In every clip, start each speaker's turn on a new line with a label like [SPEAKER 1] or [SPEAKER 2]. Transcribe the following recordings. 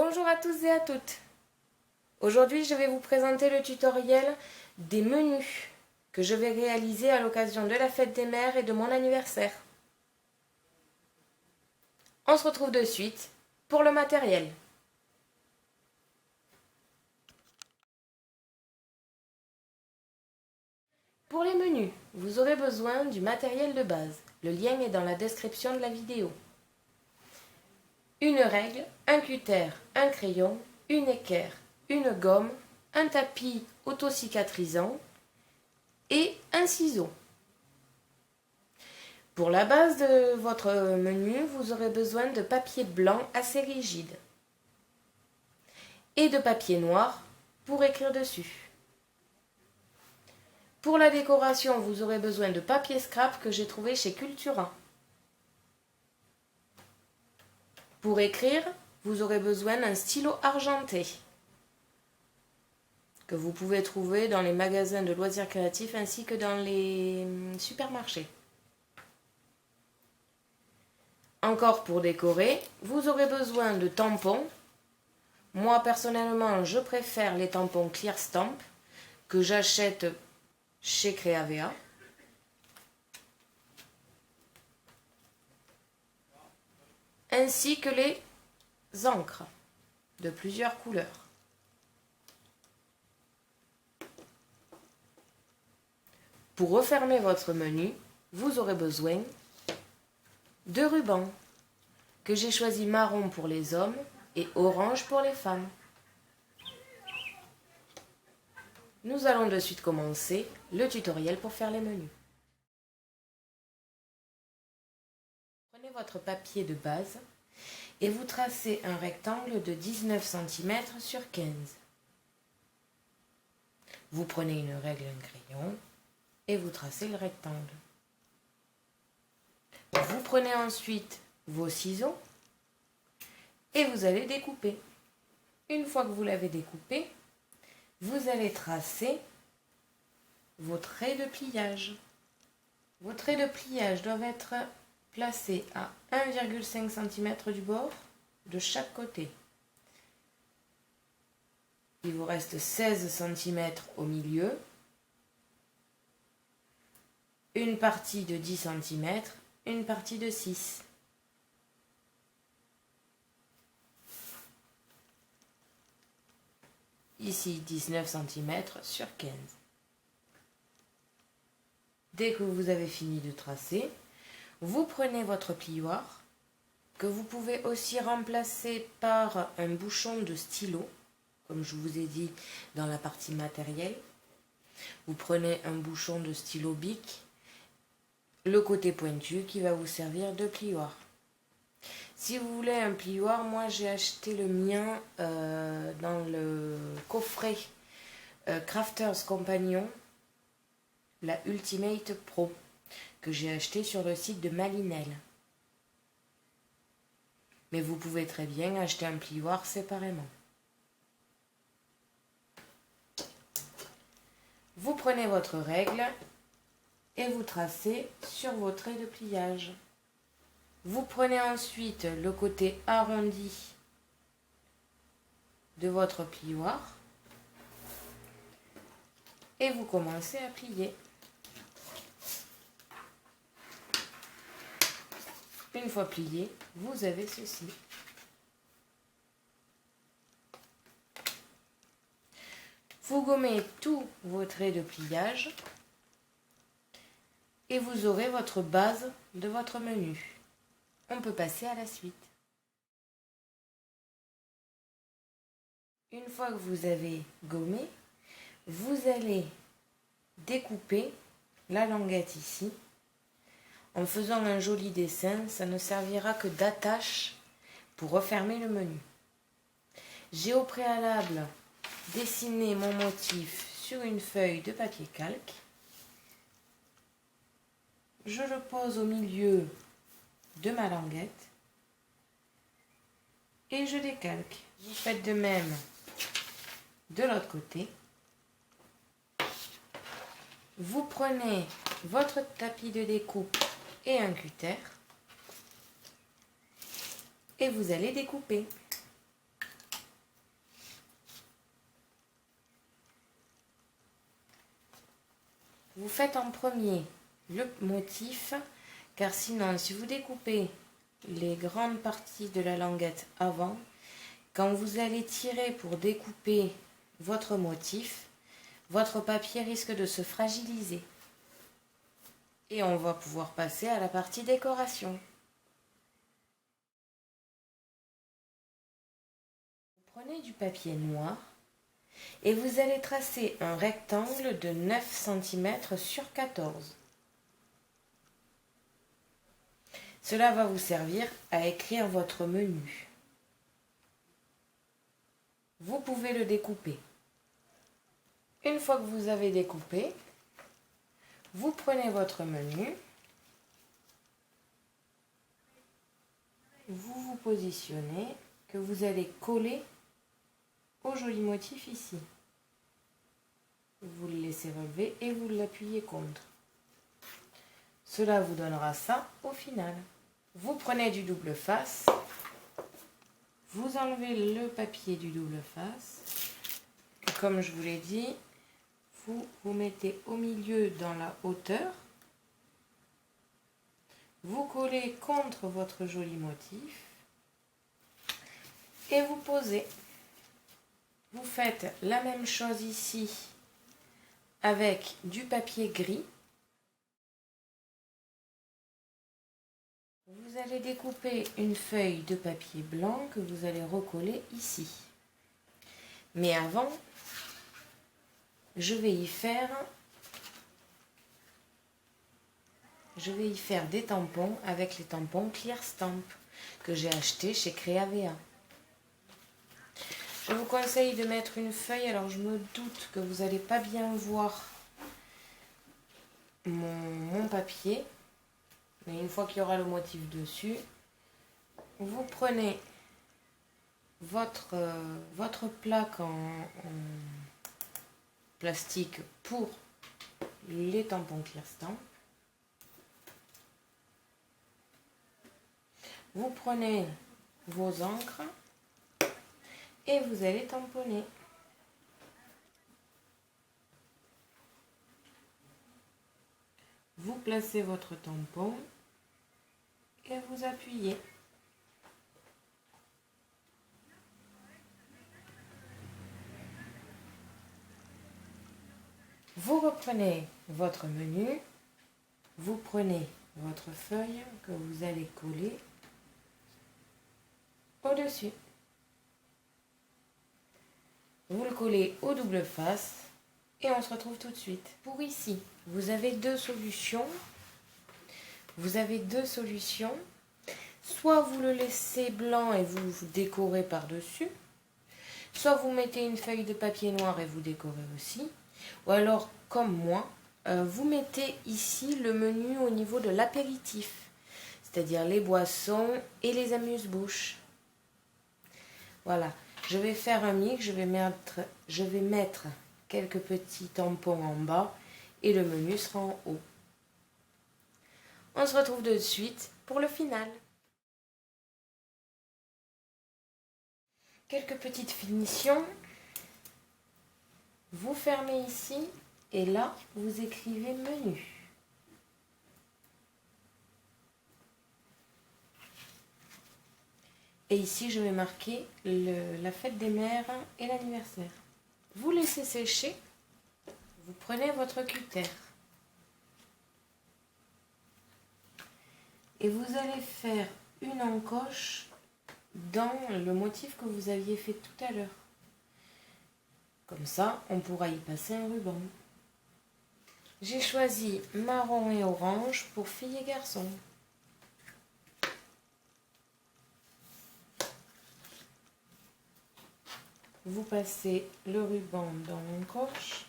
[SPEAKER 1] Bonjour à tous et à toutes. Aujourd'hui, je vais vous présenter le tutoriel des menus que je vais réaliser à l'occasion de la fête des mères et de mon anniversaire. On se retrouve de suite pour le matériel. Pour les menus, vous aurez besoin du matériel de base. Le lien est dans la description de la vidéo. Une règle, un cutter, un crayon, une équerre, une gomme, un tapis auto-cicatrisant et un ciseau. Pour la base de votre menu, vous aurez besoin de papier blanc assez rigide et de papier noir pour écrire dessus. Pour la décoration, vous aurez besoin de papier scrap que j'ai trouvé chez Cultura. Pour écrire, vous aurez besoin d'un stylo argenté que vous pouvez trouver dans les magasins de loisirs créatifs ainsi que dans les supermarchés. Encore pour décorer, vous aurez besoin de tampons. Moi personnellement, je préfère les tampons Clear Stamp que j'achète chez Creavea. Ainsi que les encres de plusieurs couleurs. Pour refermer votre menu, vous aurez besoin de ruban que j'ai choisi marron pour les hommes et orange pour les femmes. Nous allons de suite commencer le tutoriel pour faire les menus. Prenez votre papier de base et vous tracez un rectangle de 19 cm sur 15. Vous prenez une règle et un crayon et vous tracez le rectangle. Vous prenez ensuite vos ciseaux et vous allez découper. Une fois que vous l'avez découpé, vous allez tracer vos traits de pliage. Vos traits de pliage doivent être placés à 1,5 cm du bord de chaque côté. Il vous reste 16 cm au milieu, une partie de 10 cm, une partie de 6. Ici 19 cm sur 15. Dès que vous avez fini de tracer, vous prenez votre plioir, que vous pouvez aussi remplacer par un bouchon de stylo, comme je vous ai dit dans la partie matériel. Vous prenez un bouchon de stylo Bic, le côté pointu qui va vous servir de plioir. Si vous voulez un plioir, moi j'ai acheté le mien dans le coffret Crafters Companion, la Ultimate Pro, que j'ai acheté sur le site de Malinel. Mais vous pouvez très bien acheter un plioir séparément. Vous prenez votre règle et vous tracez sur vos traits de pliage. Vous prenez ensuite le côté arrondi de votre plioir et vous commencez à plier. Une fois plié, vous avez ceci. Vous gommez tous vos traits de pliage et vous aurez votre base de votre menu. On peut passer à la suite. Une fois que vous avez gommé, vous allez découper la languette ici. En faisant un joli dessin, ça ne servira que d'attache pour refermer le menu. J'ai au préalable dessiné mon motif sur une feuille de papier calque. Je le pose au milieu de ma languette et je décalque. Vous faites de même de l'autre côté. Vous prenez votre tapis de découpe et un cutter et vous allez découper. Vous faites en premier le motif, car sinon, si vous découpez les grandes parties de la languette avant, quand vous allez tirer pour découper votre motif, votre papier risque de se fragiliser. Et on va pouvoir passer à la partie décoration. Vous prenez du papier noir et vous allez tracer un rectangle de 9 cm sur 14. Cela va vous servir à écrire votre menu. Vous pouvez le découper. Une fois que vous avez découpé, vous prenez votre menu, vous vous positionnez, que vous allez coller au joli motif ici. Vous le laissez relever et vous l'appuyez contre. Cela vous donnera ça au final. Vous prenez du double face, vous enlevez le papier du double face, comme je vous l'ai dit, vous mettez au milieu dans la hauteur, vous collez contre votre joli motif et vous posez. Vous faites la même chose ici avec du papier gris. Vous allez découper une feuille de papier blanc que vous allez recoller ici. Mais avant, je vais y faire des tampons avec les tampons Clear Stamp que j'ai achetés chez Creavea. Je vous conseille de mettre une feuille, alors je me doute que vous n'allez pas bien voir mon papier, mais une fois qu'il y aura le motif dessus, vous prenez votre plaque en plastique pour les tampons Clear Stamp. Vous prenez vos encres et vous allez tamponner. Vous placez votre tampon et vous appuyez. Vous reprenez votre menu, vous prenez votre feuille que vous allez coller au-dessus. Vous le collez au double face et on se retrouve tout de suite. Pour ici, vous avez deux solutions. Soit vous le laissez blanc et vous décorez par-dessus, soit vous mettez une feuille de papier noir et vous décorez aussi, ou alors, comme moi, vous mettez ici le menu au niveau de l'apéritif, c'est-à-dire les boissons et les amuse-bouches. Voilà, je vais faire un mix, je vais mettre quelques petits tampons en bas et le menu sera en haut. On se retrouve de suite pour le final. Quelques petites finitions. Vous fermez ici et là, vous écrivez menu. Et ici, je vais marquer la fête des mères et l'anniversaire. Vous laissez sécher. Vous prenez votre cutter. Et vous allez faire une encoche dans le motif que vous aviez fait tout à l'heure. Comme ça, on pourra y passer un ruban. J'ai choisi marron et orange pour filles et garçons. Vous passez le ruban dans l'encoche.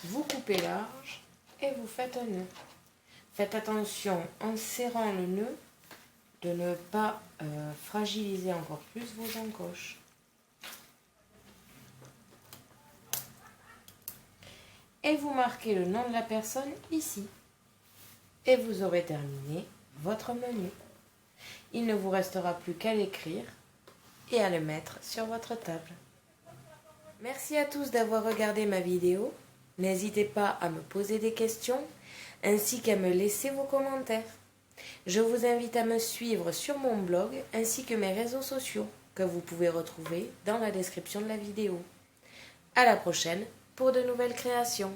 [SPEAKER 1] Vous coupez large et vous faites un nœud. Faites attention en serrant le nœud de ne pas fragiliser encore plus vos encoches. Et vous marquez le nom de la personne ici. Et vous aurez terminé votre menu. Il ne vous restera plus qu'à l'écrire et à le mettre sur votre table. Merci à tous d'avoir regardé ma vidéo. N'hésitez pas à me poser des questions ainsi qu'à me laisser vos commentaires. Je vous invite à me suivre sur mon blog ainsi que mes réseaux sociaux que vous pouvez retrouver dans la description de la vidéo. À la prochaine pour de nouvelles créations.